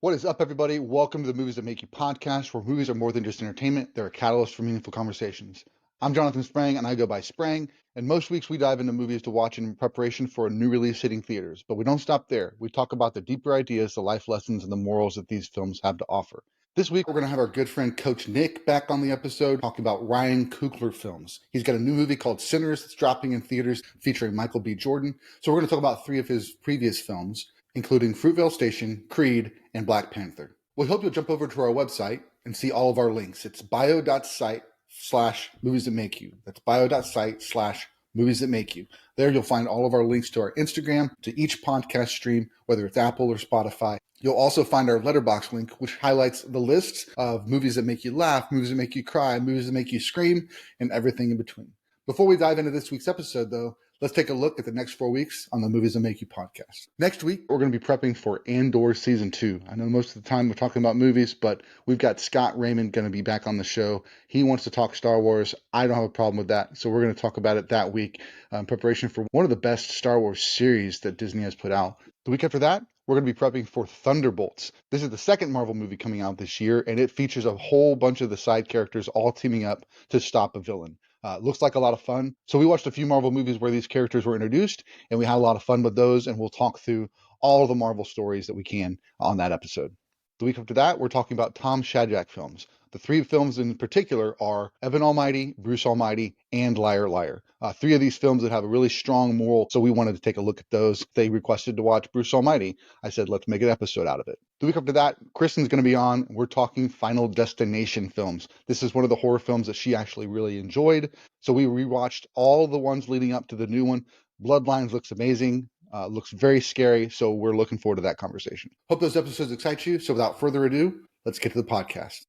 What is up, everybody? Welcome to the Movies That Make You podcast, where movies are more than just entertainment, they're a catalyst for meaningful conversations. I'm Jonathan Sprang, and I go by Sprang, and most weeks we dive into movies to watch in preparation for a new release hitting theaters. But we don't stop there. We talk about the deeper ideas, the life lessons, and the morals that these films have to offer. This week, we're going to have our good friend Coach Nick back on the episode talking about Ryan Coogler films. He's got a new movie called Sinners that's dropping in theaters featuring Michael B. Jordan. So we're going to talk about three of his previous films, including Fruitvale Station, Creed, and Black Panther. We hope you'll jump over to our website and see all of our links. It's bio.site/movies that make you. That's bio.site/movies that make you. There you'll find all of our links to our Instagram, to each podcast stream, whether it's Apple or Spotify. You'll also find our Letterboxd link, which highlights the lists of movies that make you laugh, movies that make you cry, movies that make you scream, and everything in between. Before we dive into this week's episode, though, let's take a look at the next 4 weeks on the Movies That Make You podcast. Next week, we're going to be prepping for Andor Season 2. I know most of the time we're talking about movies, but we've got Scott Raymond going to be back on the show. He wants to talk Star Wars. I don't have a problem with that, so we're going to talk about it that week in preparation for one of the best Star Wars series that Disney has put out. The week after that, we're going to be prepping for Thunderbolts. This is the second Marvel movie coming out this year, and it features a whole bunch of the side characters all teaming up to stop a villain. Looks like a lot of fun. So we watched a few Marvel movies where these characters were introduced, and we had a lot of fun with those, and we'll talk through all the Marvel stories that we can on that episode. The week after that, we're talking about Tom Shadyac films. The three films in particular are Evan Almighty, Bruce Almighty, and Liar Liar. Three of these films that have a really strong moral, so we wanted to take a look at those. They requested to watch Bruce Almighty. I said, let's make an episode out of it. The week after that, Kristen's going to be on. We're talking Final Destination films. This is one of the horror films that she actually really enjoyed. So we rewatched all the ones leading up to the new one. Bloodlines looks amazing. Looks very scary, so we're looking forward to that conversation. Hope those episodes excite you. So without further ado, let's get to the podcast.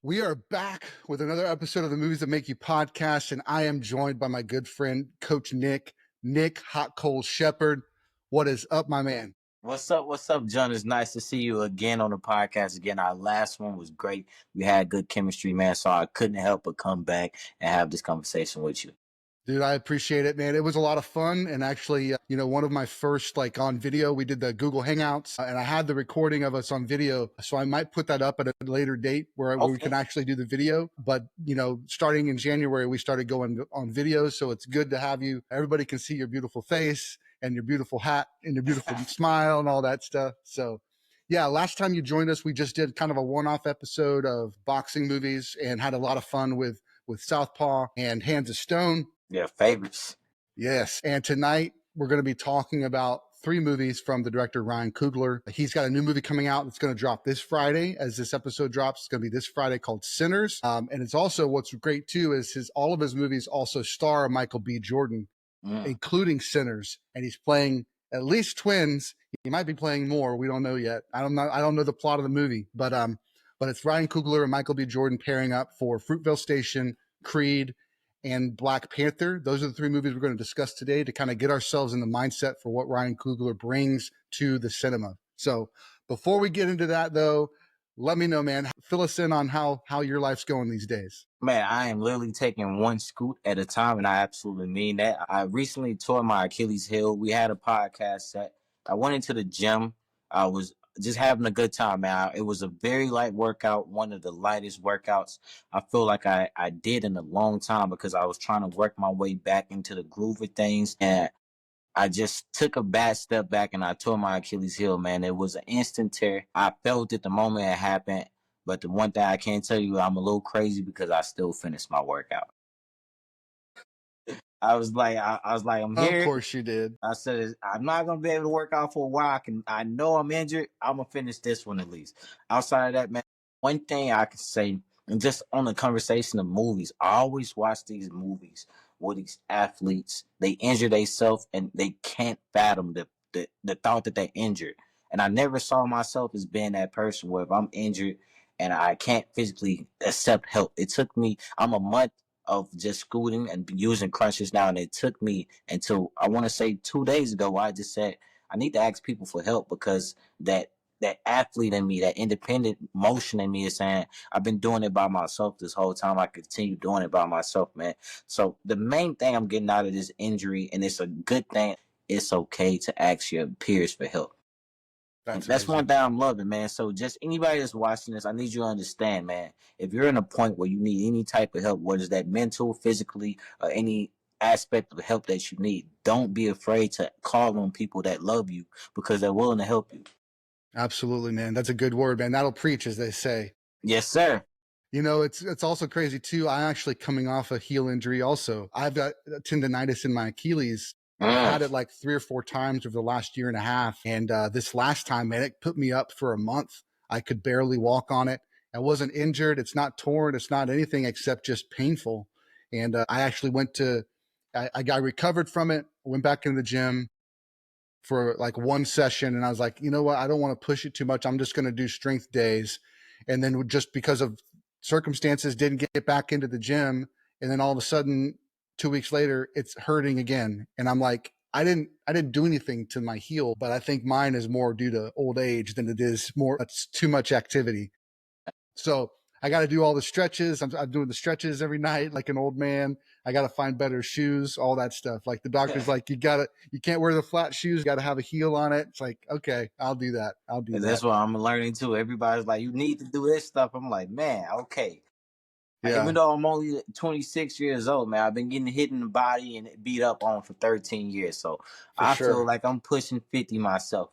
We are back with another episode of the Movies That Make You podcast, and I am joined by my good friend, Coach Nick Hot Cold Shephard. What is up, my man? What's up, John? It's nice to see you again on the podcast again. Our last one was great. We had good chemistry, man, so I couldn't help but come back and have this conversation with you. Dude, I appreciate it, man. It was a lot of fun. And actually, one of my first, on video, we did the Google Hangouts, and I had the recording of us on video. So I might put that up at a later date where we can actually do the video. But, starting in January, we started going on video. So it's good to have you. Everybody can see your beautiful face and your beautiful hat and your beautiful smile and all that stuff. So yeah, last time you joined us, we just did kind of a one-off episode of boxing movies and had a lot of fun with Southpaw and Hands of Stone. Yeah, favorites. Yes. And tonight we're going to be talking about three movies from the director Ryan Coogler. He's got a new movie coming out that's going to drop this Friday. As this episode drops, it's going to be this Friday, called Sinners. And it's also, what's great too is all of his movies also star Michael B. Jordan, including Sinners. And he's playing at least twins. He might be playing more. We don't know yet. I don't know the plot of the movie, but it's Ryan Coogler and Michael B. Jordan pairing up for Fruitvale Station, Creed, and Black Panther. Those are the three movies we're going to discuss today to kind of get ourselves in the mindset for what Ryan Coogler brings to the cinema. So before we get into that, though, let me know, man, fill us in on how your life's going these days. Man, I am literally taking one scoot at a time, and I absolutely mean that. I recently tore my Achilles heel. We had a podcast set. I went into the gym. I was just having a good time, man. It was a very light workout, one of the lightest workouts I feel like I did in a long time, because I was trying to work my way back into the groove of things, and I just took a bad step back and I tore my Achilles heel, man. It was an instant tear. I felt it the moment it happened, but the one thing I can tell you, I'm a little crazy because I still finished my workout. I was like, I'm here. Of course you did. I said, I'm not going to be able to work out for a while. I know I'm injured. I'm going to finish this one at least. Outside of that, man, one thing I can say, and just on the conversation of movies, I always watch these movies where these athletes, they injure themselves and they can't fathom the thought that they're injured. And I never saw myself as being that person where if I'm injured and I can't physically accept help, it took me, I'm a month of just scooting and using crutches now, and it took me until I want to say 2 days ago I just said I need to ask people for help, because that athlete in me, that independent motion in me is saying I've been doing it by myself this whole time. I continue doing it by myself, man. So the main thing I'm getting out of this injury, and it's a good thing, it's okay to ask your peers for help. And That's that's amazing. one thing I'm loving, man. So just anybody that's watching this, I need you to understand, man. If you're in a point where you need any type of help, whether it's that mental, physically, or any aspect of help that you need, don't be afraid to call on people that love you because they're willing to help you. Absolutely, man. That's a good word, man. That'll preach, as they say. Yes, sir. You know, it's also crazy too. I'm actually coming off a heel injury also. I've got tendonitis in my Achilles. I've had it like 3 or 4 times over the last year and a half. And this last time, man, it put me up for a month. I could barely walk on it. I wasn't injured. It's not torn. It's not anything except just painful. And I actually I got recovered from it, went back into the gym for like one session. And I was like, you know what? I don't want to push it too much. I'm just going to do strength days. And then just because of circumstances, didn't get back into the gym. And then all of a sudden, 2 weeks later, it's hurting again. And I'm like, I didn't do anything to my heel, but I think mine is more due to old age than it is more, it's too much activity. So I got to do all the stretches. I'm doing the stretches every night like an old man. I got to find better shoes, all that stuff. Like the doctor's like, you can't wear the flat shoes. You got to have a heel on it. It's like, okay, I'll do that. I'll do And that. that's what I'm learning too. Everybody's like, you need to do this stuff. I'm like, man, okay. Yeah, Even though I'm only 26 years old, man, I've been getting hit in the body and beat up on for 13 years. So for I feel sure. like I'm pushing 50 myself.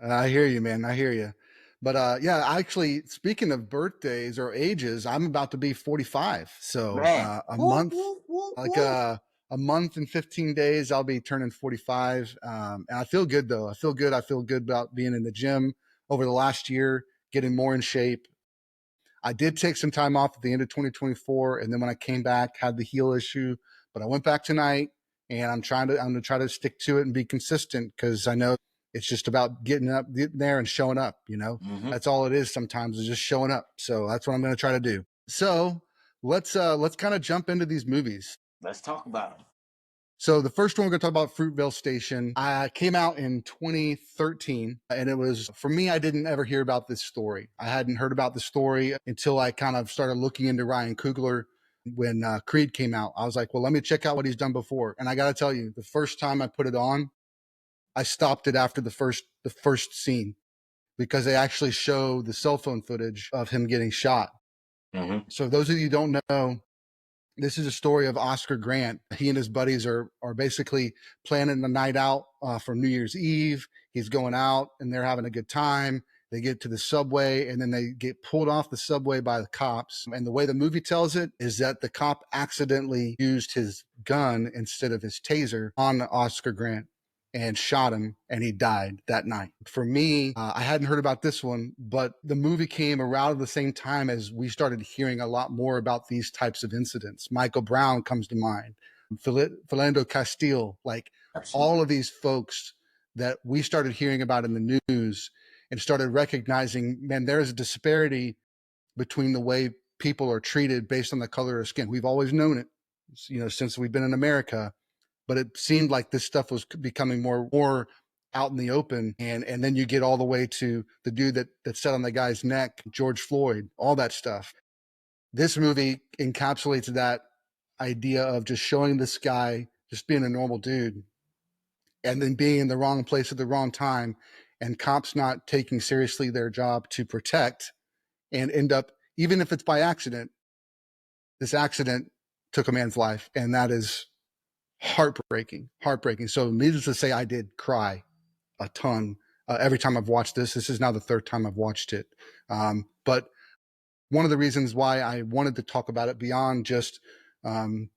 I hear you, man. I hear you. But yeah, actually, speaking of birthdays or ages, I'm about to be 45. So Man, a whoop, month, whoop, whoop, like whoop. a month and 15 days, I'll be turning 45. And I feel good though. I feel good. I feel good about being in the gym over the last year, getting more in shape. I did take some time off at the end of 2024, and then when I came back, had the heel issue. But I went back tonight, and I'm going to try to stick to it and be consistent because I know it's just about getting there and showing up. You know, Mm-hmm. that's all it is. Sometimes is just showing up. So that's what I'm going to try to do. So let's kind of jump into these movies. Let's talk about them. So the first one we're going to talk about, Fruitvale Station, came out in 2013, and it was, for me, I didn't ever hear about this story. I hadn't heard about the story until I kind of started looking into Ryan Coogler when Creed came out. I was like, well, let me check out what he's done before. And I got to tell you, the first time I put it on, I stopped it after the first scene because they actually show the cell phone footage of him getting shot. Mm-hmm. So those of you who don't know, this is a story of Oscar Grant. He and his buddies are basically planning the night out for New Year's Eve. He's going out and they're having a good time. They get to the subway and then they get pulled off the subway by the cops. And the way the movie tells it is that the cop accidentally used his gun instead of his taser on Oscar Grant and shot him, and he died that night. For me, I hadn't heard about this one, but the movie came around the same time as we started hearing a lot more about these types of incidents. Michael Brown comes to mind, Philando Castile, like Absolutely. all of these folks that we started hearing about in the news and started recognizing, man, there is a disparity between the way people are treated based on the color of skin. We've always known it, since we've been in America, but it seemed like this stuff was becoming more out in the open. And then you get all the way to the dude that sat on the guy's neck, George Floyd, all that stuff. This movie encapsulates that idea of just showing this guy just being a normal dude and then being in the wrong place at the wrong time, and cops not taking seriously their job to protect, and end up, even if it's by accident, this accident took a man's life. And that is heartbreaking. So needless to say, I did cry a ton every time I've watched this. This is now the third time I've watched it. But one of the reasons why I wanted to talk about it beyond just, being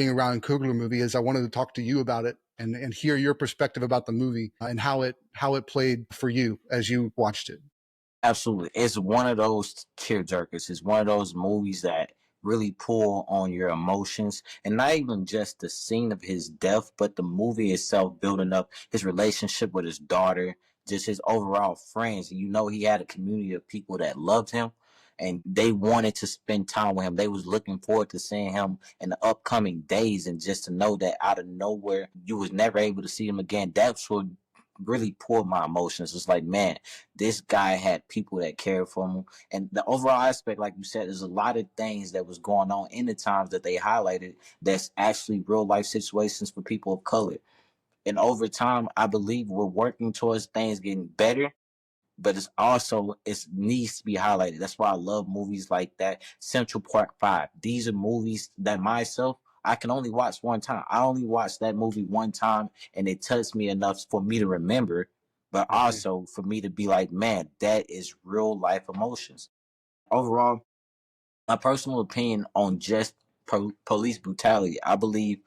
around a Coogler movie is I wanted to talk to you about it and hear your perspective about the movie and how it played for you as you watched it. Absolutely. It's one of those tearjerkers. It's one of those movies that really pull on your emotions. And not even just the scene of his death, but the movie itself building up his relationship with his daughter, just his overall friends. And he had a community of people that loved him and they wanted to spend time with him. They was looking forward to seeing him in the upcoming days, and just to know that out of nowhere you was never able to see him again. That's what really pulled my emotions. It's like, man, this guy had people that cared for him. And the overall aspect, like you said, there's a lot of things that was going on in the times that they highlighted that's actually real life situations for people of color. And over time, I believe we're working towards things getting better. but it needs to be highlighted. That's why I love movies like that. Central Park 5. These are movies that myself I can only watch one time. I only watched that movie one time, and it touched me enough for me to remember, but also for me to be like, man, that is real life emotions. Overall, my personal opinion on just police brutality, I believe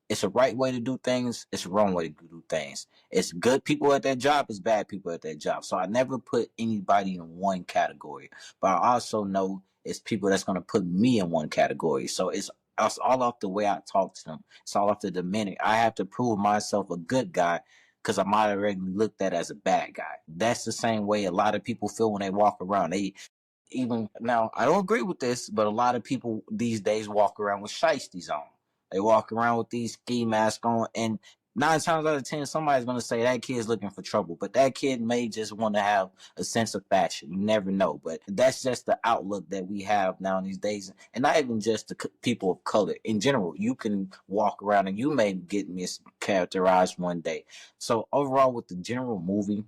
it's a right way to do things, it's a wrong way to do things. It's good people at that job, it's bad people at that job. So I never put anybody in one category, but I also know it's people that's going to put me in one category. So it's all off the way I talk to them. It's all off the demeanor. I have to prove myself a good guy because I'm already looked at as a bad guy. That's the same way a lot of people feel when they walk around. They even now, I don't agree with this, but a lot of people these days walk around with shiesties on. They walk around with these ski masks on, and 9 times out of 10, somebody's gonna say that kid's looking for trouble. But that kid may just want to have a sense of fashion. You never know. But that's just the outlook that we have now these days, and not even just the people of color in general. You can walk around and you may get mischaracterized one day. So overall, with the general movie,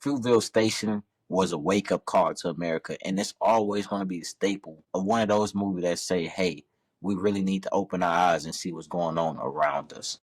Fruitvale Station was a wake up call to America, and it's always going to be a staple of one of those movies that say, "Hey, we really need to open our eyes and see what's going on around us."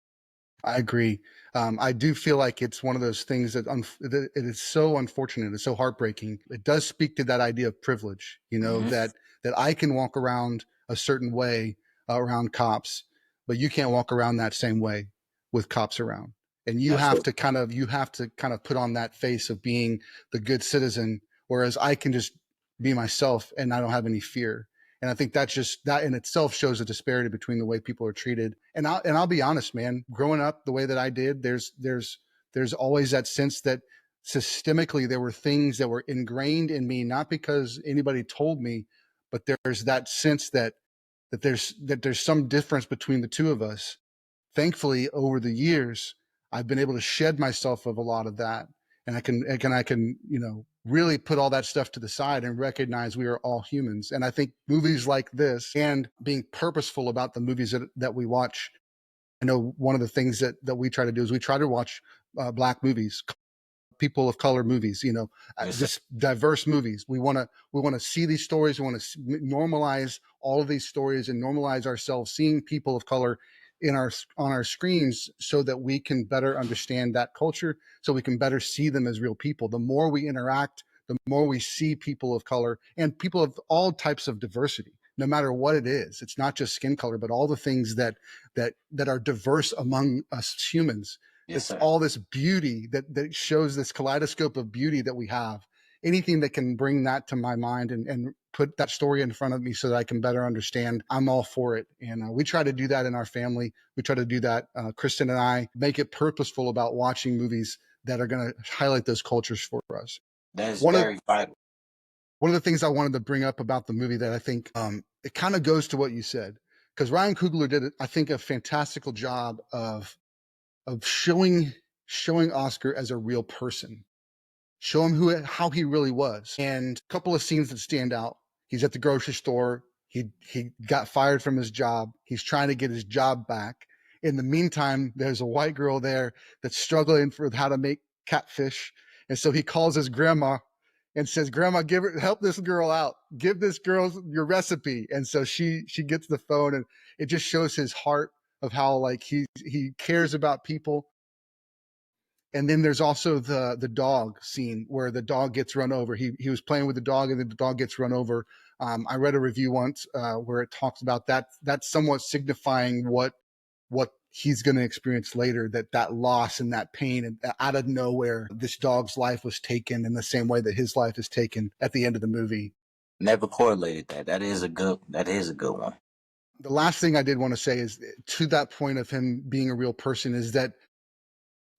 I agree. I do feel like it's one of those things that it is so unfortunate. It's so heartbreaking. It does speak to that idea of privilege, that I can walk around a certain way around cops, but you can't walk around that same way with cops around. And you have to kind of put on that face of being the good citizen, whereas I can just be myself and I don't have any fear. And I think that in itself shows a disparity between the way people are treated. And I'll be honest, man, growing up the way that I did, there's always that sense that systemically there were things that were ingrained in me, not because anybody told me, but there's that sense that there's some difference between the two of us. Thankfully, over the years, I've been able to shed myself of a lot of that. And I can, really put all that stuff to the side and recognize we are all humans. And I think movies like this and being purposeful about the movies that we watch. I know one of the things that we try to do is we try to watch Black movies, people of color movies, just diverse movies. We want to see these stories. We want to normalize all of these stories and normalize ourselves seeing people of color on our screens so that we can better understand that culture, so we can better see them as real people. The more we interact, the more we see people of color and people of all types of diversity, no matter what it is. It's not just skin color, but all the things that are diverse among us humans. It's all this beauty that shows this kaleidoscope of beauty that we have. Anything that can bring that to my mind and put that story in front of me so that I can better understand, I'm all for it. And we try to do that in our family. We try to do that, Kristen and I, make it purposeful about watching movies that are going to highlight those cultures for us. That is very vital. One of the things I wanted to bring up about the movie that I think it kind of goes to what you said, because Ryan Coogler did, I think, a fantastical job of showing Oscar as a real person. Show him how he really was. And a couple of scenes that stand out. He's at the grocery store. He got fired from his job. He's trying to get his job back. In the meantime, there's a white girl there that's struggling for how to make catfish. And so he calls his grandma and says, "Grandma, help this girl out. Give this girl your recipe." And so she gets the phone, and it just shows his heart of how like he cares about people. And then there's also the dog scene where the dog gets run over. He was playing with the dog, and then the dog gets run over. I read a review once where it talks about that. That's somewhat signifying what he's going to experience later, that loss and that pain. And out of nowhere, this dog's life was taken in the same way that his life is taken at the end of the movie. Never correlated that. That is a good one. The last thing I did want to say is, to that point of him being a real person, is that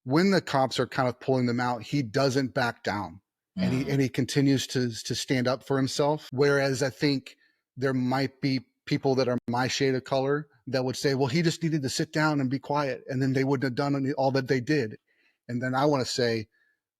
when the cops are kind of pulling them out, he doesn't back down, and he continues to stand up for himself. Whereas I think there might be people that are my shade of color that would say, well, he just needed to sit down and be quiet, and then they wouldn't have done all that they did. And then I want to say,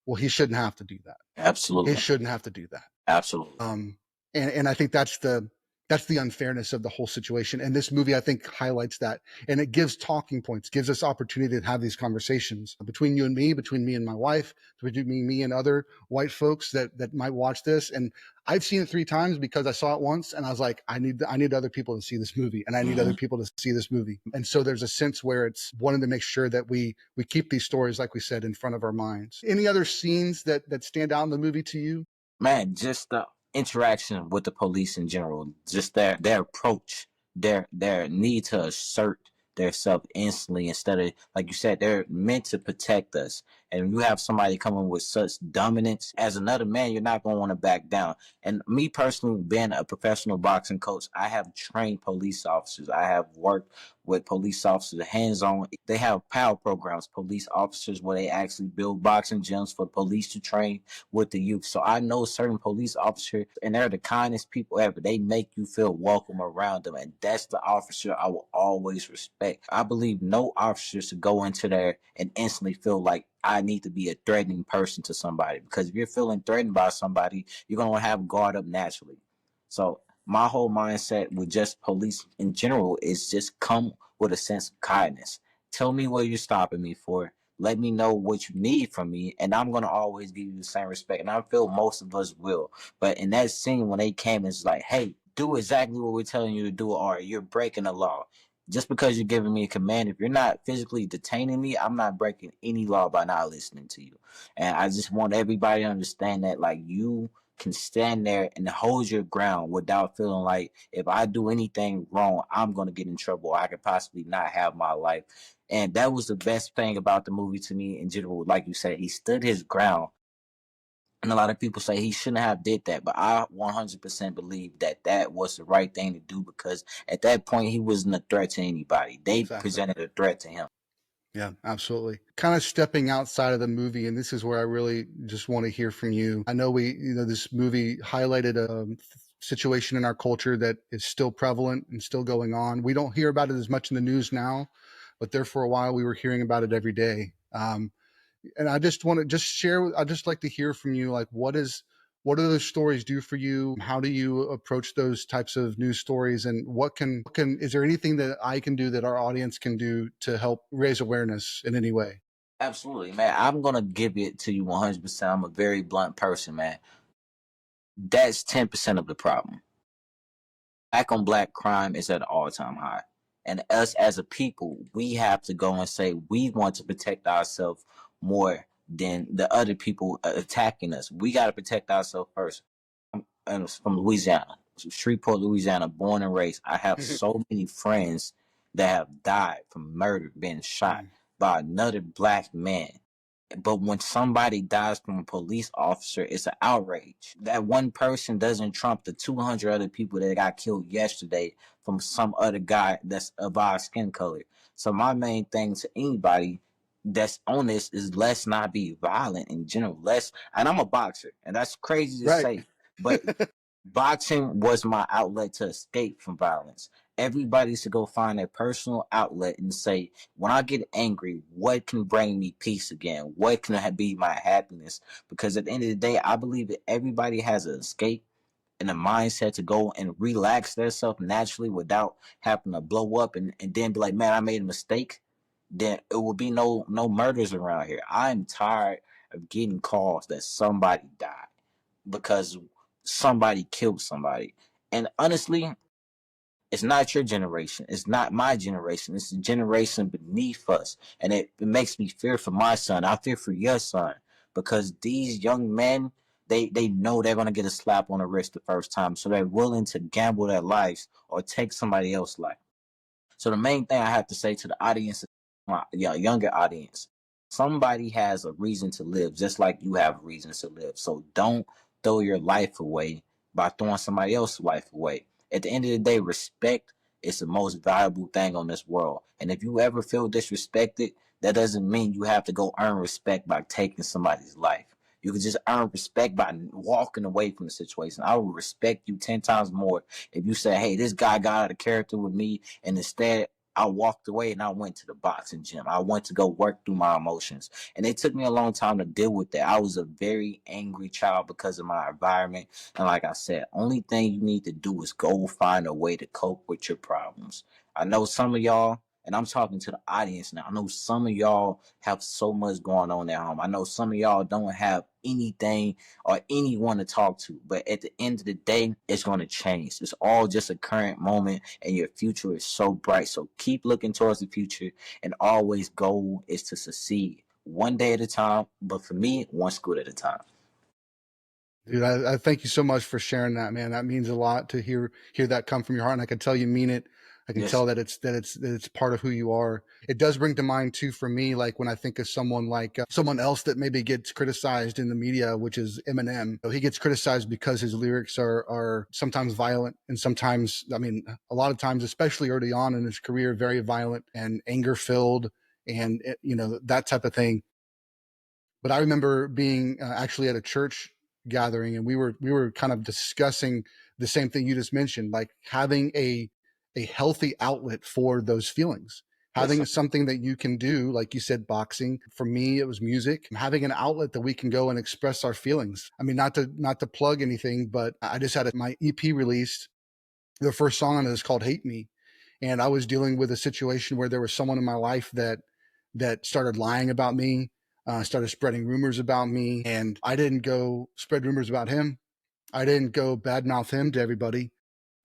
well, he shouldn't have to do that. Absolutely. He shouldn't have to do that. Absolutely. And I think that's the That's the unfairness of the whole situation. And this movie, I think, highlights that. And it gives talking points, gives us opportunity to have these conversations between you and me, between me and my wife, between me and other white folks that might watch this. And I've seen it 3 times because I saw it once and I was like, I need other people to see this movie, and I need other people to see this movie. And so there's a sense where it's wanting to make sure that we keep these stories, like we said, in front of our minds. Any other scenes that stand out in the movie to you? Man, just the interaction with the police in general, just their approach, their need to assert themselves instantly instead of, like you said, they're meant to protect us. And you have somebody coming with such dominance, as another man, you're not going to want to back down. And me personally, being a professional boxing coach, I have trained police officers. I have worked with police officers hands-on. They have PAL programs, police officers, where they actually build boxing gyms for police to train with the youth. So I know certain police officers, and they're the kindest people ever. They make you feel welcome around them, and that's the officer I will always respect. I believe no officer should go into there and instantly feel like I need to be a threatening person to somebody, because if you're feeling threatened by somebody, you're going to have guard up naturally. So my whole mindset with just police in general is just come with a sense of kindness. Tell me what you're stopping me for. Let me know what you need from me, and I'm gonna always give you the same respect. And I feel most of us will. But in that scene, when they came, it's like, hey, do exactly what we're telling you to do, or you're breaking the law. Just because you're giving me a command, if you're not physically detaining me, I'm not breaking any law by not listening to you. And I just want everybody to understand that, like, you can stand there and hold your ground without feeling like if I do anything wrong, I'm going to get in trouble. I could possibly not have my life. And that was the best thing about the movie to me in general. Like you said, he stood his ground. And a lot of people say he shouldn't have did that, but I 100% believe that that was the right thing to do, because at that point he wasn't a threat to anybody. They presented a threat to him. Yeah, absolutely. Kind of stepping outside of the movie, and this is where I really just want to hear from you. I know this movie highlighted a situation in our culture that is still prevalent and still going on. We don't hear about it as much in the news now, but there for a while we were hearing about it every day. And I just want to just share. I'd just like to hear from you. Like, what do those stories do for you? How do you approach those types of news stories? And is there anything that I can do, that our audience can do, to help raise awareness in any way? Absolutely, man. I'm going to give it to you 100%. I'm a very blunt person, man. That's 10% of the problem. Black on black crime is at an all-time high. And us as a people, we have to go and say we want to protect ourselves more than the other people attacking us. We got to protect ourselves first. I'm from Louisiana, Shreveport, Louisiana, born and raised. I have so many friends that have died from murder, being shot by another black man. But when somebody dies from a police officer, it's an outrage. That one person doesn't trump the 200 other people that got killed yesterday from some other guy that's of our skin color. So my main thing to anybody that's on this is, let's not be violent in general. And I'm a boxer, and that's crazy to say, but boxing was my outlet to escape from violence. Everybody should go find their personal outlet and say, when I get angry, what can bring me peace again? What can be my happiness? Because at the end of the day, I believe that everybody has an escape and a mindset to go and relax themselves naturally without having to blow up and then be like, man, I made a mistake. Then it will be no murders around here. I'm tired of getting calls that somebody died because somebody killed somebody. And honestly, it's not your generation. It's not my generation. It's the generation beneath us. And it makes me fear for my son. I fear for your son. Because these young men, they know they're going to get a slap on the wrist the first time. So they're willing to gamble their lives or take somebody else's life. So the main thing I have to say to the audience, my younger audience, somebody has a reason to live, just like you have reasons to live. So don't throw your life away by throwing somebody else's life away. At the end of the day, respect is the most valuable thing on this world. And if you ever feel disrespected, that doesn't mean you have to go earn respect by taking somebody's life. You can just earn respect by walking away from the situation. I will respect you 10 times more if you say, hey, this guy got out of character with me, and instead I walked away and I went to the boxing gym. I went to go work through my emotions. And it took me a long time to deal with that. I was a very angry child because of my environment. And like I said, only thing you need to do is go find a way to cope with your problems. I know some of y'all, and I'm talking to the audience now. I know some of y'all have so much going on at home. I know some of y'all don't have anything or anyone to talk to. But at the end of the day, it's going to change. It's all just a current moment, and your future is so bright. So keep looking towards the future, and always goal is to succeed one day at a time. But for me, one school at a time. Dude, I thank you so much for sharing that, man. That means a lot to hear that come from your heart, and I can tell you mean it. I can tell that it's part of who you are. It does bring to mind too for me, like when I think of someone like someone else that maybe gets criticized in the media, which is Eminem. He gets criticized because his lyrics are sometimes violent, and sometimes, I mean, a lot of times, especially early on in his career, very violent and anger filled, and that type of thing. But I remember being actually at a church gathering, and we were kind of discussing the same thing you just mentioned, like having a healthy outlet for those feelings, having something that you can do, like you said, boxing. For me, it was music, having an outlet that we can go and express our feelings. I mean, not to plug anything, but I just had my EP released. The first song on it is called "Hate Me," and I was dealing with a situation where there was someone in my life that started lying about me, started spreading rumors about me, and I didn't go spread rumors about him. I didn't go badmouth him to everybody.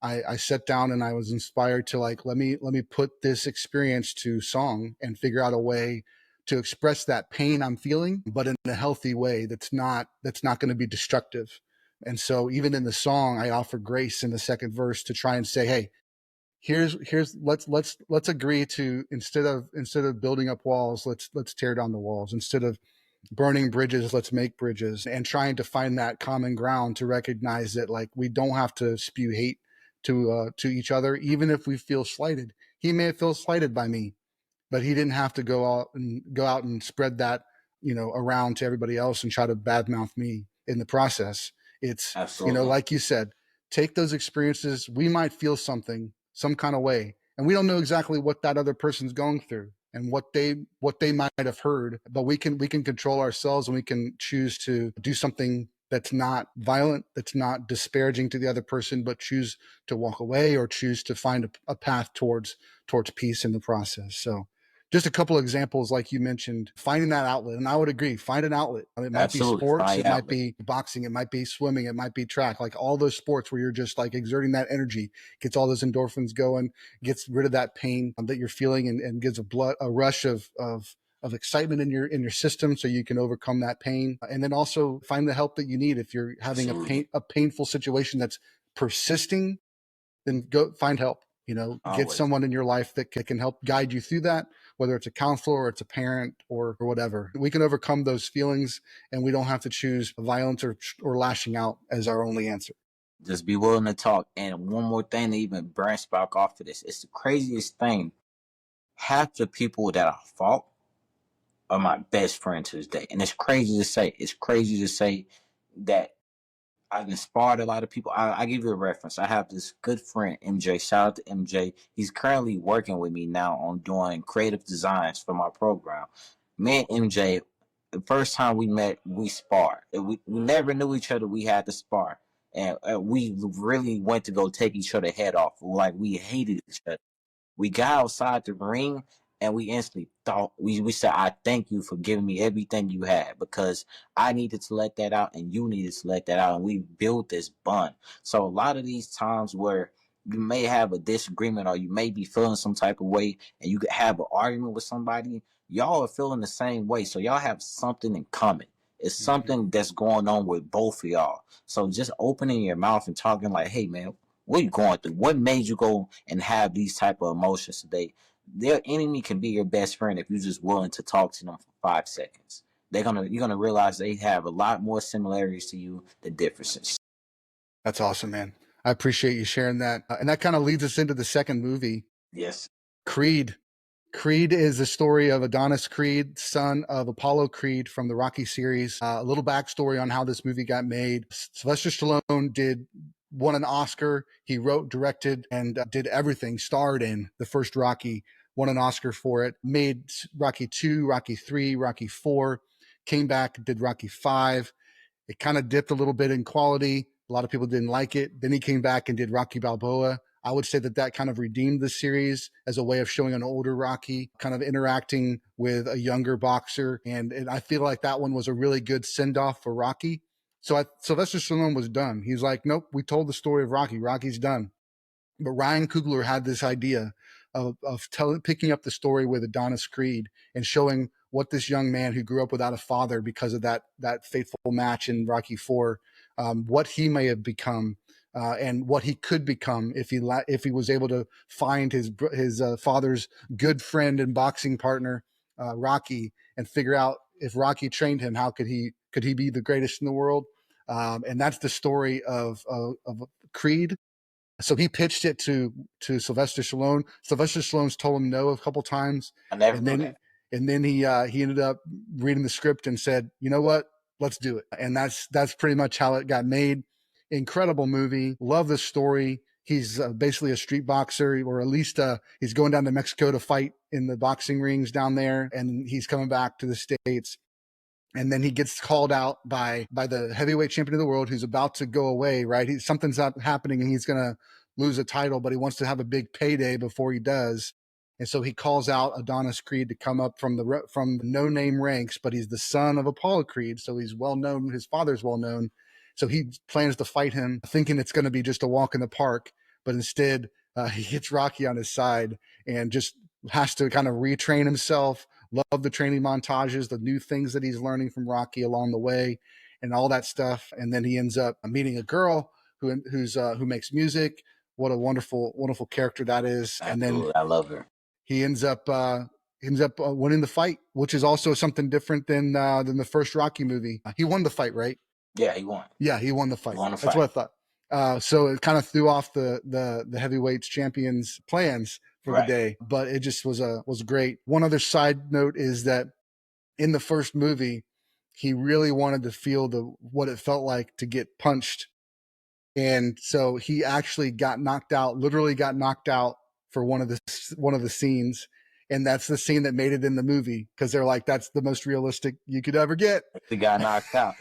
I sat down and I was inspired to, like, let me put this experience to song and figure out a way to express that pain I'm feeling, but in a healthy way that's not going to be destructive. And so even in the song, I offer grace in the second verse to try and say, hey, here's let's agree to, instead of building up walls, let's tear down the walls. Instead of burning bridges, let's make bridges, and trying to find that common ground to recognize that, like, we don't have to spew hate to each other, even if we feel slighted. He may feel slighted by me, but he didn't have to go out and spread that, around to everybody else and try to badmouth me in the process. It's, Absolutely. like you said, take those experiences. We might feel something, some kind of way, and we don't know exactly what that other person's going through and what they might have heard, but we can control ourselves, and we can choose to do something that's not violent, that's not disparaging to the other person, but choose to walk away or choose to find a path towards peace in the process. So just a couple of examples, like you mentioned, finding that outlet. And I would agree, find an outlet. It might be Absolutely. sports, Find it your might outlet. be boxing, it might be swimming, it might be track, like all those sports where you're just like exerting that energy, gets all those endorphins going, gets rid of that pain that you're feeling, and gives a rush of excitement in your system, so you can overcome that pain. And then also find the help that you need. If you're having Absolutely. a painful situation that's persisting, then go find help. Get Always. someone in your life that can help guide you through that, whether it's a counselor or it's a parent or whatever. We can overcome those feelings, and we don't have to choose violence or lashing out as our only answer. Just be willing to talk. And one more thing to even branch back off of this. It's the craziest thing. Half the people that I fought are my best friend to this day. And it's crazy to say. It's crazy to say that I've inspired a lot of people. I give you a reference. I have this good friend, MJ. Shout out to MJ. He's currently working with me now on doing creative designs for my program. Me and MJ, the first time we met, we sparred. We never knew each other. We had to spar. And we really went to go take each other head off. Like, we hated each other. We got outside the ring, and we instantly thought, we said, I thank you for giving me everything you had, because I needed to let that out and you needed to let that out, and we built this bond. So a lot of these times where you may have a disagreement, or you may be feeling some type of way, and you could have an argument with somebody, y'all are feeling the same way. So y'all have something in common. It's something that's going on with both of y'all. So just opening your mouth and talking like, hey man, what are you going through? What made you go and have these type of emotions today? Their enemy can be your best friend if you're just willing to talk to them for 5 seconds. You're gonna realize they have a lot more similarities to you than differences. That's awesome, man. I appreciate you sharing that. And that kind of leads us into the second movie, Yes. Creed. Creed is the story of Adonis Creed, son of Apollo Creed from the Rocky series. A little backstory on how this movie got made. Sylvester Stallone won an Oscar. He wrote, directed, and did everything, starred in the first Rocky won an Oscar for it, made Rocky 2, Rocky 3, Rocky 4, came back, did Rocky 5. It kind of dipped a little bit in quality. A lot of people didn't like it. Then he came back and did Rocky Balboa. I would say that kind of redeemed the series as a way of showing an older Rocky kind of interacting with a younger boxer. And I feel like that one was a really good send-off for Rocky. So Sylvester Stallone was done. He's like, nope, we told the story of Rocky. Rocky's done. But Ryan Coogler had this idea of picking up the story with Adonis Creed and showing what this young man who grew up without a father because of that fateful match in Rocky IV, what he may have become and what he could become if he was able to find his father's good friend and boxing partner, Rocky, and figure out if Rocky trained him, how could he be the greatest in the world? And that's the story of Creed. So he pitched it to Sylvester Stallone. Sylvester Stallone's told him no a couple times. I never knew that. And then he ended up reading the script and said, you know what, let's do it. And that's pretty much how it got made. Incredible movie. Love the story. He's basically a street boxer, or at least he's going down to Mexico to fight in the boxing rings down there. And he's coming back to the States. And then he gets called out by the heavyweight champion of the world, who's about to go away, right? Something's not happening and he's going to lose a title, but he wants to have a big payday before he does. And so he calls out Adonis Creed to come up from the no-name ranks, but he's the son of Apollo Creed, so he's well-known. His father's well-known. So he plans to fight him, thinking it's going to be just a walk in the park, but instead he hits Rocky on his side and just has to kind of retrain himself. Love the training montages, the new things that he's learning from Rocky along the way, and all that stuff. And then he ends up meeting a girl who makes music. What a wonderful, wonderful character that is. And then I love her. He ends up winning the fight, which is also something different than the first Rocky movie. He won the fight, right? Yeah, he won. Yeah, he won the fight. That's what I thought. So it kind of threw off the heavyweights champions' plans for the day, but it just was great. One other side note is that in the first movie, he really wanted to feel what it felt like to get punched, and so he actually literally got knocked out for one of the scenes, and that's the scene that made it in the movie because they're like, that's the most realistic you could ever get. The guy knocked out.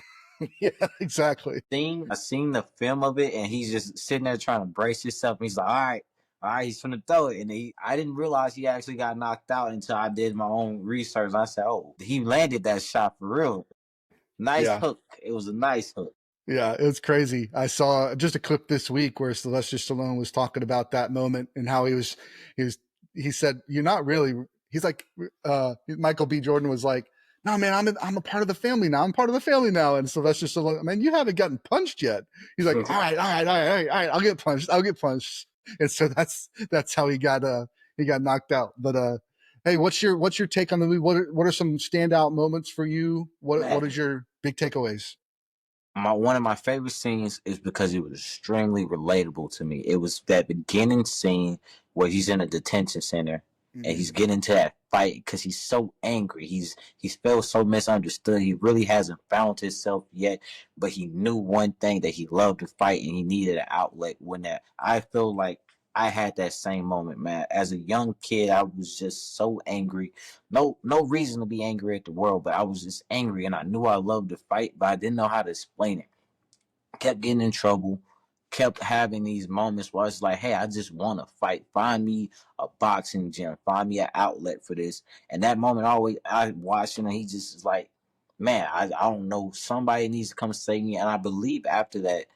Yeah, exactly. I seen the film of it, and he's just sitting there trying to brace himself. And he's like, all right, he's finna throw it. And I didn't realize he actually got knocked out until I did my own research. I said, oh, he landed that shot for real. Nice hook. It was a nice hook. Yeah, it was crazy. I saw just a clip this week where Sylvester Stallone was talking about that moment and how he said, you're not really, he's like, Michael B. Jordan was like, no, man, I'm a part of the family now. I'm part of the family now. And Sylvester Stallone, man, you haven't gotten punched yet. He's like, all right. I'll get punched. And so that's how he got knocked out. But hey, what's your take on the movie? What are some standout moments for you? What is your big takeaways? One of my favorite scenes is because it was extremely relatable to me. It was that beginning scene where he's in a detention center. Mm-hmm. And he's getting into that fight because he's so angry. He's felt so misunderstood. He really hasn't found himself yet, but he knew one thing, that he loved to fight and he needed an outlet. I feel like I had that same moment, man. As a young kid, I was just so angry. No reason to be angry at the world, but I was just angry, and I knew I loved to fight, but I didn't know how to explain it. Kept getting in trouble. Kept having these moments where it's like, hey, I just want to fight. Find me a boxing gym. Find me an outlet for this. And that moment, I watched him, and he just is like, man, I don't know. Somebody needs to come save me. And I believe after that,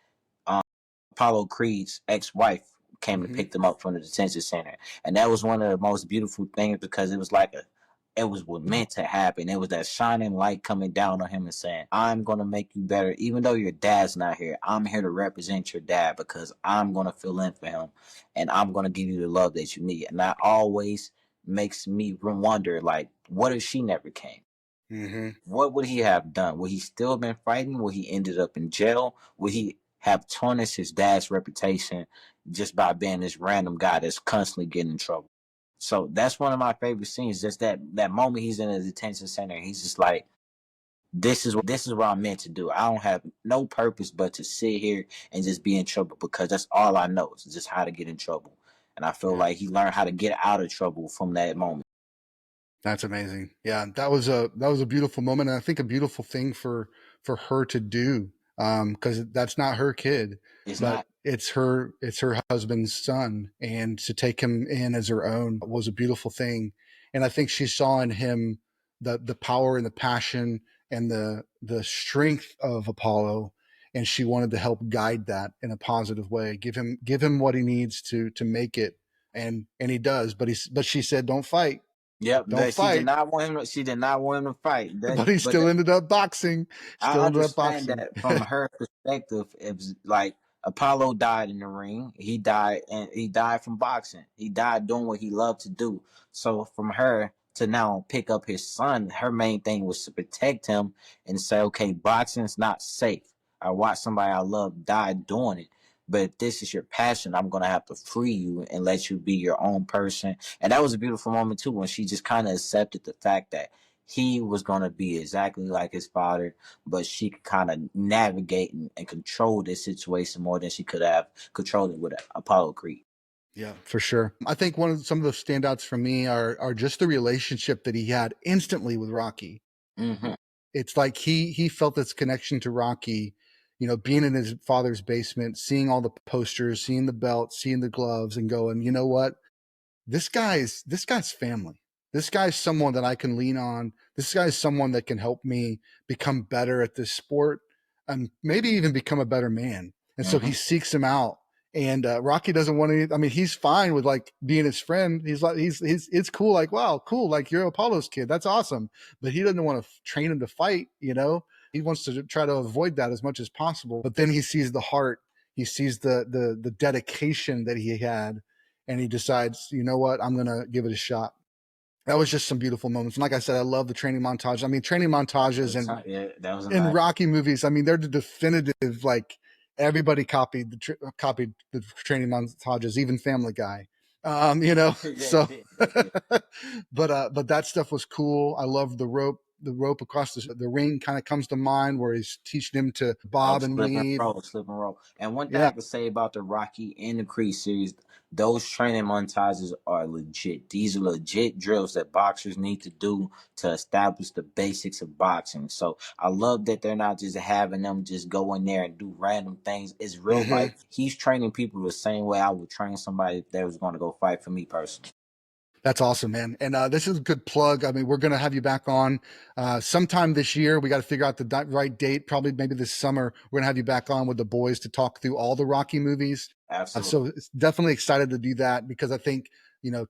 Apollo Creed's ex-wife came to pick them up from the detention center. And that was one of the most beautiful things because it was like it was what meant to happen. It was that shining light coming down on him and saying, I'm going to make you better. Even though your dad's not here, I'm here to represent your dad because I'm going to fill in for him and I'm going to give you the love that you need. And that always makes me wonder, like, what if she never came? Mm-hmm. What would he have done? Would he still been fighting? Would he ended up in jail? Would he have tarnished his dad's reputation just by being this random guy that's constantly getting in trouble? So that's one of my favorite scenes. Just that moment he's in a detention center. He's just like, this is what I'm meant to do. I don't have no purpose but to sit here and just be in trouble because that's all I know is just how to get in trouble. and I feel like he learned how to get out of trouble from that moment. That's amazing. Yeah, that was a beautiful moment, and I think a beautiful thing for her to do, because that's not her kid, It's but not. it's her husband's son, and to take him in as her own was a beautiful thing. And I think she saw in him the power and the passion and the strength of Apollo, and she wanted to help guide that in a positive way, give him what he needs to make it, and he does. But she said, "Don't fight." Yep, Don't she did fight. not want him. She did not want him to fight. But he But still ended up boxing. I Still ended up understand boxing. that from her perspective. It's like Apollo died in the ring. He died, and he died from boxing. He died doing what he loved to do. So from her to now pick up his son, her main thing was to protect him and say, okay, boxing's not safe. I watched somebody I love die doing it. But if this is your passion, I'm gonna have to free you and let you be your own person. And that was a beautiful moment too, when she just kind of accepted the fact that he was gonna be exactly like his father, but she could kind of navigate and control this situation more than she could have controlled it with Apollo Creed. Yeah, for sure. I think some of the standouts for me are just the relationship that he had instantly with Rocky. Mm-hmm. It's like he felt this connection to Rocky, being in his father's basement, seeing all the posters, seeing the belt, seeing the gloves, and going, you know what? This guy's family. This guy's someone that I can lean on. This guy's someone that can help me become better at this sport and maybe even become a better man. And so he Mm-hmm. seeks him out. And Rocky doesn't want to. I mean, he's fine with like being his friend. He's like, he's it's cool. Like, wow, cool. Like you're Apollo's kid. That's awesome. But he doesn't want to train him to fight. He wants to try to avoid that as much as possible. But then he sees the heart. He sees the dedication that he had, and he decides, you know what, I'm gonna give it a shot. That was just some beautiful moments. And like I said, I love the training montage. I mean, training montages and Yeah, that was a in nice. Rocky movies, I mean, they're the definitive, like everybody copied the training montages, even Family Guy. So but that stuff was cool. I love the rope across the ring kind of comes to mind, where he's teaching him to bob and weave. Slip and roll. And one thing Yeah. I can say about the Rocky and the Creed series, those training montages are legit. These are legit drills that boxers need to do to establish the basics of boxing. So I love that they're not just having them just go in there and do random things. It's real Mm-hmm. life. He's training people the same way I would train somebody that was going to go fight for me personally. That's awesome, man. And this is a good plug. I mean, we're going to have you back on sometime this year. We got to figure out the right date, probably maybe this summer. We're going to have you back on with the boys to talk through all the Rocky movies. So Absolutely. it's definitely excited to do that, because I think,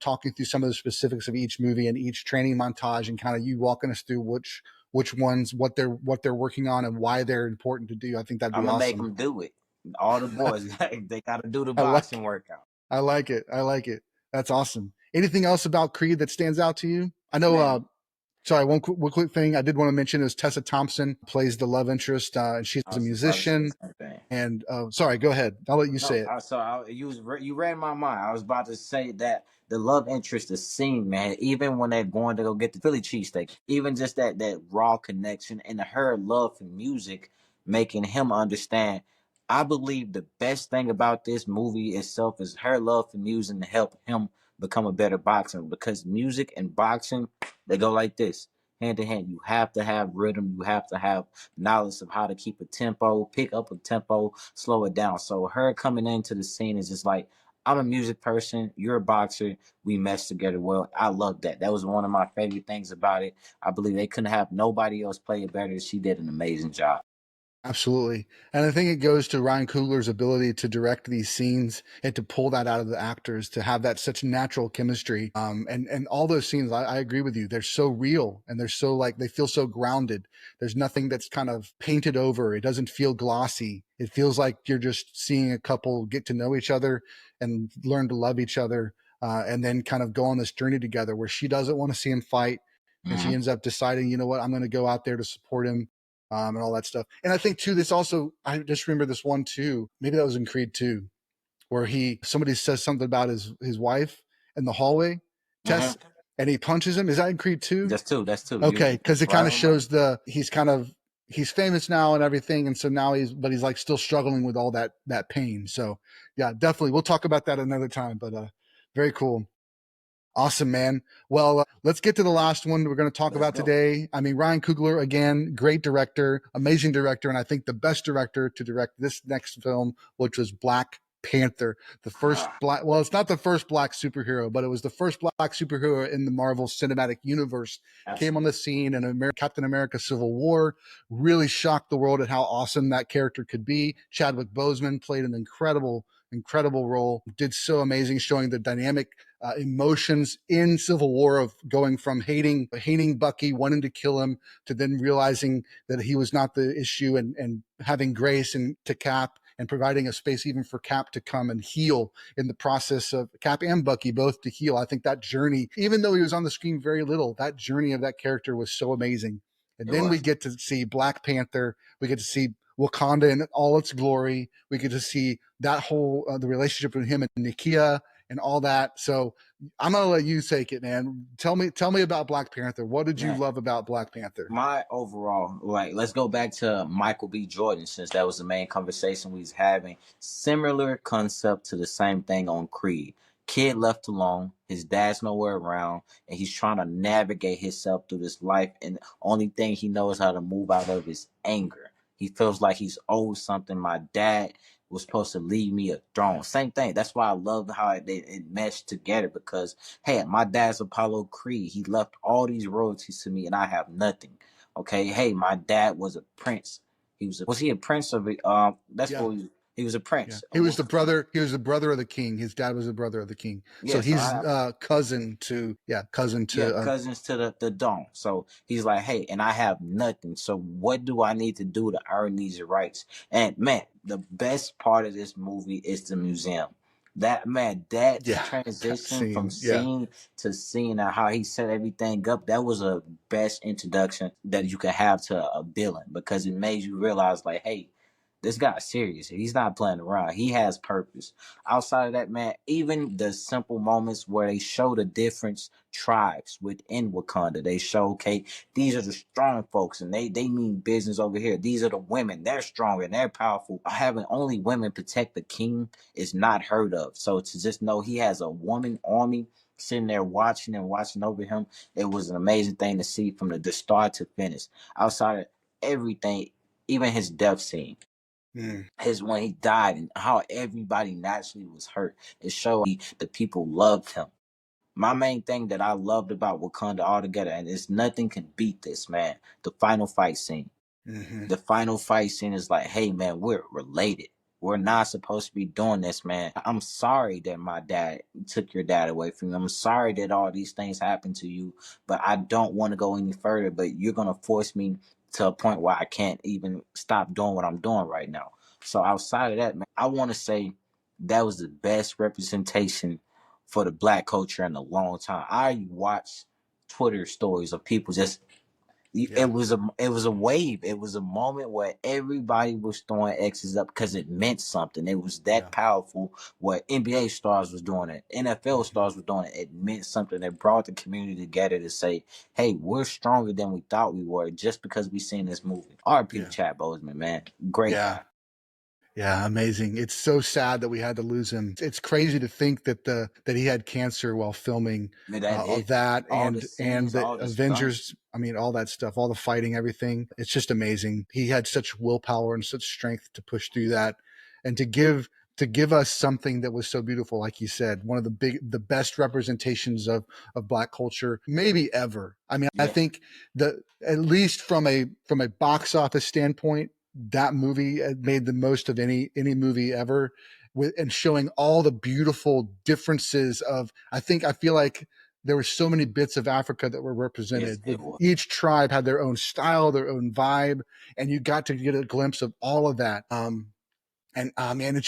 talking through some of the specifics of each movie and each training montage, and kind of you walking us through which ones, what they're working on and why they're important to do. I think that'd I'm be gonna make awesome. them do it. All the boys, they got to do the I boxing like workout. I like it. I like it. That's awesome. Anything else about Creed that stands out to you? I know. Man, Sorry, one quick thing I did want to mention is Tessa Thompson plays the love interest, and she's I a was just about to say the musician. same thing. And sorry, go ahead. I'll let you No, say it. you read my mind. I was about to say that the love interest is seen, man. Even when they're going to go get the Philly cheesesteak, even just that raw connection and her love for music, making him understand. I believe the best thing about this movie itself is her love for music to help him become a better boxer. Because music and boxing, they go like this, hand in hand. You have to have rhythm. You have to have knowledge of how to keep a tempo, pick up a tempo, slow it down. So her coming into the scene is just like, I'm a music person, you're a boxer, we mesh together well. I love that. That was one of my favorite things about it. I believe they couldn't have nobody else play it better. She did an amazing job. Absolutely. And I think it goes to Ryan Coogler's ability to direct these scenes and to pull that out of the actors, to have that such natural chemistry. And all those scenes, I agree with you. They're so real, and they're so, like, they feel so grounded. There's nothing that's kind of painted over. It doesn't feel glossy. It feels like you're just seeing a couple get to know each other and learn to love each other. And then kind of go on this journey together, where she doesn't want to see him fight. And she Mm-hmm. ends up deciding, you know what, I'm going to go out there to support him. And all that stuff. And I think too, this also, I just remember this one too. Maybe that was in Creed 2, where somebody says something about his wife in the hallway, Tess, Mm-hmm. and he punches him. Is that in Creed 2? That's two. That's two. You Okay, because it kind right of on my. shows he's famous now and everything, and so now he's like still struggling with all that pain. So yeah, definitely, we'll talk about that another time. But Very cool. Awesome, man. Well, let's get to the last one we're going to talk about today. I mean, Ryan Coogler, again, great director, amazing director, and I think the best director to direct this next film, which was Black Panther, the first black, well, it's not the first black superhero, but it was the first black superhero in the Marvel Cinematic Universe. Absolutely. Came on the scene in Captain America Civil War, really shocked the world at how awesome that character could be. Chadwick Boseman played an incredible role, did so amazing, showing the dynamic emotions in Civil War of going from hating Bucky, wanting to kill him, to then realizing that he was not the issue, and having grace and to Cap, and providing a space even for Cap to come and heal in the process of Cap and Bucky both to heal. I think that journey, even though he was on the screen very little, that journey of that character was so amazing. And then we get to see Black Panther. We get to see Wakanda in all its glory. We get to see that whole the relationship with him and Nakia and all that. So I'm gonna let you take it, man. Tell me about Black Panther. What did you love about Black Panther? My overall, like, let's go back to Michael B. Jordan, since that was the main conversation we was having. Similar concept to the same thing on Creed. Kid left alone, his dad's nowhere around, and he's trying to navigate himself through this life, and the only thing he knows how to move out of is anger. He feels like he's owed something. My dad was supposed to leave me a throne. Same thing. That's why I love how it meshed together, because, hey, my dad's Apollo Creed. He left all these royalties to me, and I have nothing. Okay, hey, my dad was a prince. Was he a prince of it? That's what he was a prince. Yeah. He was the brother. He was the brother of the king. His dad was the brother of the king. So he's cousins to the Dome. So he's like, hey, and I have nothing. So what do I need to do to earn these rights? And man, the best part of this movie is the museum. That transition from scene to scene, and how he set everything up, that was a best introduction that you could have to a villain, because it made you realize, like, hey, this guy's serious. He's not playing around. He has purpose. Outside of that, man, even the simple moments where they show the different tribes within Wakanda. They show, okay, these are the strong folks, and they mean business over here. These are the women. They're strong and they're powerful. Having only women protect the king is not heard of. So to just know he has a woman army sitting there watching over him, it was an amazing thing to see from the start to finish. Outside of everything, even his death scene. His when he died, and how everybody naturally was hurt. It showed the people loved him. My main thing that I loved about Wakanda altogether, and it's nothing can beat this, man. The final fight scene. The final fight scene is like, hey, man, we're related. We're not supposed to be doing this, man. I'm sorry that my dad took your dad away from you. I'm sorry that all these things happened to you, but I don't want to go any further. But you're going to force me to a point where I can't even stop doing what I'm doing right now. So outside of that, man, I want to say that was the best representation for the black culture in a long time. I watched Twitter stories of people just it was a wave. It was a moment where everybody was throwing X's up because it meant something. It was that powerful. Where NBA stars was doing it, NFL stars was doing it. It meant something. It brought the community together to say, "Hey, we're stronger than we thought we were just because we seen this movie." R.P. Chad Boseman, man, great guy. Yeah, amazing. It's so sad that we had to lose him. It's crazy to think that he had cancer while filming all that, and the Avengers. Stuff. I mean, all that stuff, all the fighting, everything. It's just amazing. He had such willpower and such strength to push through that, and to give us something that was so beautiful, like you said, one of the best representations of black culture maybe ever. I mean, I think that at least from a box office standpoint, that movie made the most of any movie ever, and showing all the beautiful differences of, I feel like there were so many bits of Africa that were represented. Each tribe had their own style, their own vibe, and you got to get a glimpse of all of that. And man, it's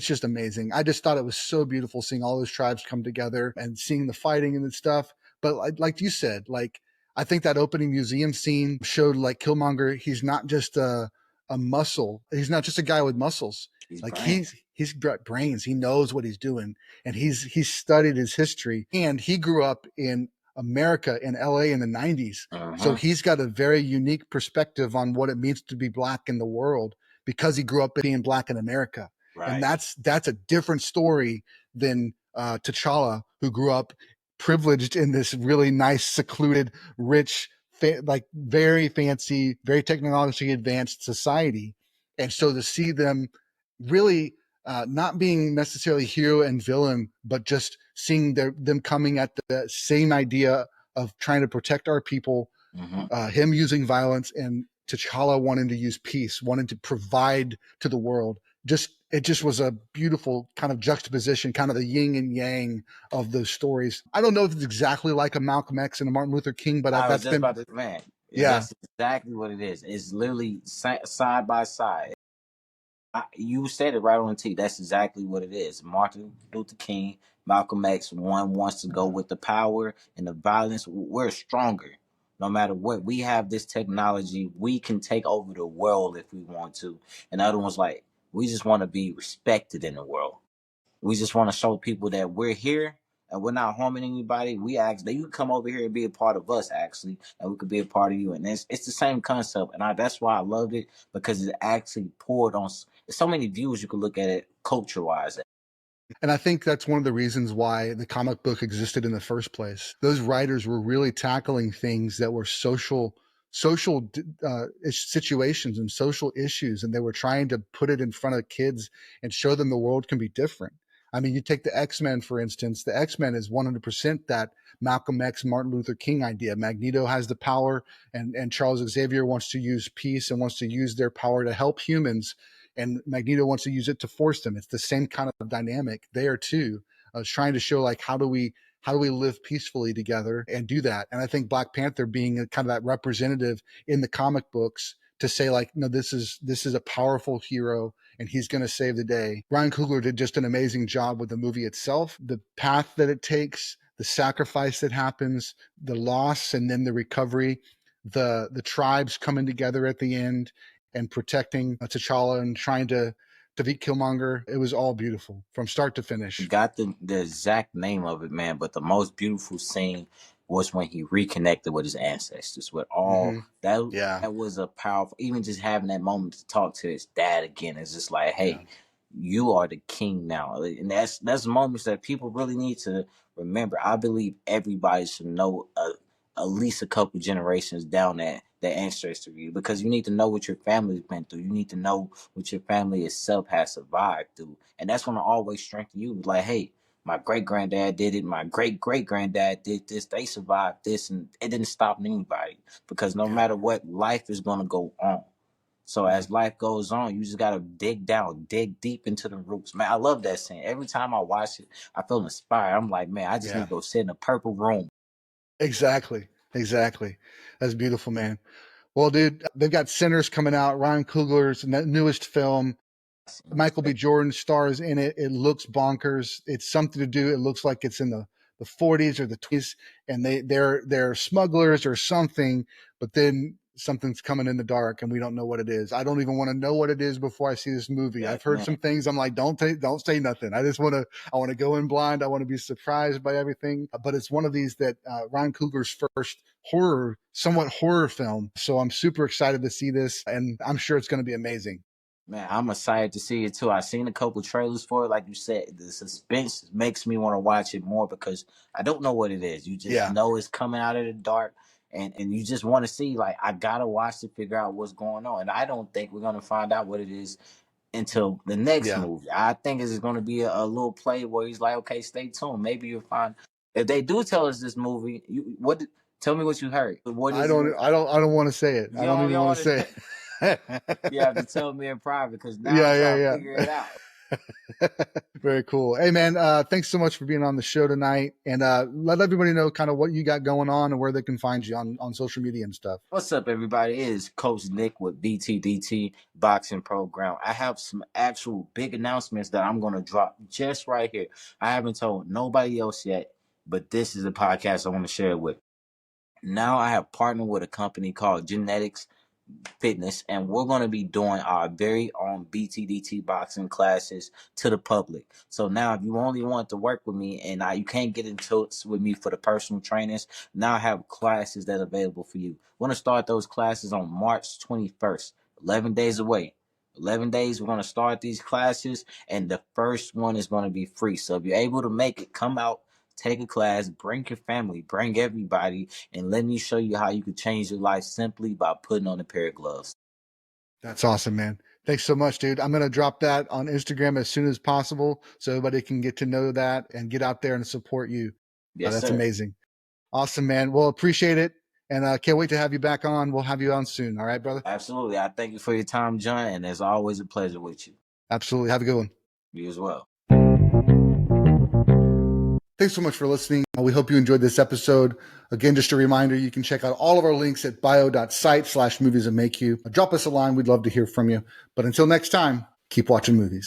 just amazing. I just thought it was so beautiful seeing all those tribes come together and seeing the fighting and the stuff. But like you said, like, I think that opening museum scene showed, like, Killmonger, he's not just a muscle. He's not just a guy with muscles. He's got brains. He knows what he's doing, and he's studied his history, and he grew up in America, in LA in the 90s. So he's got a very unique perspective on what it means to be black in the world, because he grew up being black in America. And that's a different story than T'Challa, who grew up privileged in this really nice, secluded, rich, like very fancy, very technologically advanced society. And so to see them really not being necessarily hero and villain, but just seeing them coming at the same idea of trying to protect our people, him using violence and T'Challa wanting to use peace, wanting to provide to the world. It just was a beautiful kind of juxtaposition, kind of the yin and yang of those stories. I don't know if it's exactly like a Malcolm X and a Martin Luther King, but I was that's just been, about to, man. yeah. That's exactly what it is. It's literally side by side. You said it right on the tee. That's exactly what it is. Martin Luther King, Malcolm X, one wants to go with the power and the violence. We're stronger. No matter what, we have this technology. We can take over the world if we want to. And the other one's like, we just want to be respected in the world. We just want to show people that we're here and we're not harming anybody. We ask that you can come over here and be a part of us, actually, and we could be a part of you. And it's the same concept, and that's why I loved it, because it actually poured on so many views. You could look at it culture wise. And I think that's one of the reasons why the comic book existed in the first place. Those writers were really tackling things that were social situations and social issues, and they were trying to put it in front of kids and show them the world can be different. I mean, you take the X-Men, for instance. The X-Men is 100% that Malcolm X, Martin Luther King idea. Magneto has the power, and Charles Xavier wants to use peace and wants to use their power to help humans, and Magneto wants to use it to force them. It's the same kind of dynamic there too. I was trying to show like how do we live peacefully together and do that. And I think Black Panther being kind of that representative in the comic books to say like, no, this is a powerful hero and he's going to save the day. Ryan Coogler did just an amazing job with the movie itself, the path that it takes, the sacrifice that happens, the loss, and then the recovery, the tribes coming together at the end and protecting T'Challa and trying to defeat Killmonger. It was all beautiful from start to finish. Got the exact name of it, man. But the most beautiful scene was when he reconnected with his ancestors. With all that was a powerful. Even just having that moment to talk to his dad again is just like, hey, you are the king now, and that's moments that people really need to remember. I believe everybody should know at least a couple generations down that ancestry, because you need to know what your family's been through. You need to know what your family itself has survived through, and that's going to always strengthen you. Like, hey, my great granddad did it. My great great granddad did this. They survived this, and it didn't stop anybody, because no matter what, life is going to go on. So as life goes on, you just gotta dig deep into the roots. Man, I love that scene. Every time I watch it, I feel inspired. I'm like, man, I just need to go sit in a purple room. Exactly. That's beautiful, man. Well, dude, they've got Sinners coming out. Ryan Coogler's newest film. Michael B. Jordan stars in it. It looks bonkers. It's something to do. It looks like it's in the 40s or the 20s, and they're smugglers or something, but then something's coming in the dark and we don't know what it is. I don't even want to know what it is before I see this movie. I've heard some things. I'm like, don't say nothing. I want to go in blind. I want to be surprised by everything. But it's one of these that Ryan Coogler's first somewhat horror film. So I'm super excited to see this, and I'm sure it's going to be amazing. Man, I'm excited to see it too. I've seen a couple trailers for it. Like you said, the suspense makes me want to watch it more, because I don't know what it is. You just know it's coming out of the dark, and you just want to see, like, I gotta watch to figure out what's going on. And I don't think we're gonna find out what it is until the next movie. I think it's gonna be a little play where he's like, okay, stay tuned. Maybe you'll find, if they do tell us this movie, tell me what you heard. What is I don't want to say it. I don't even want to say it. You have to tell me in private, because now I'm trying to figure it out. Very cool. Hey, man, thanks so much for being on the show tonight, and let everybody know kind of what you got going on and where they can find you on social media and stuff. What's up, everybody? It is Coach Nick with BTDT Boxing Program. I have some actual big announcements that I'm going to drop just right here. I haven't told nobody else yet, but this is a podcast I want to share it with. Now I have partnered with a company called Genetics Fitness, and we're going to be doing our very own BTDT boxing classes to the public. So now, if you only want to work with me and you can't get in touch with me for the personal trainers, now I have classes that are available for you. We're going to start those classes on March 21st, 11 days away. 11 days, we're going to start these classes, and the first one is going to be free. So if you're able to make it, come out, take a class, bring your family, bring everybody, and let me show you how you can change your life simply by putting on a pair of gloves. That's awesome, man. Thanks so much, dude. I'm going to drop that on Instagram as soon as possible so everybody can get to know that and get out there and support you. Yes, That's sir. amazing. Awesome, man. Well, appreciate it. And can't wait to have you back on. We'll have you on soon. All right, brother? Absolutely. I thank you for your time, John, and it's always a pleasure with you. Absolutely. Have a good one. You as well. Thanks so much for listening. We hope you enjoyed this episode. Again, just a reminder, you can check out all of our links at bio.site/movies that make you. Drop us a line. We'd love to hear from you. But until next time, keep watching movies.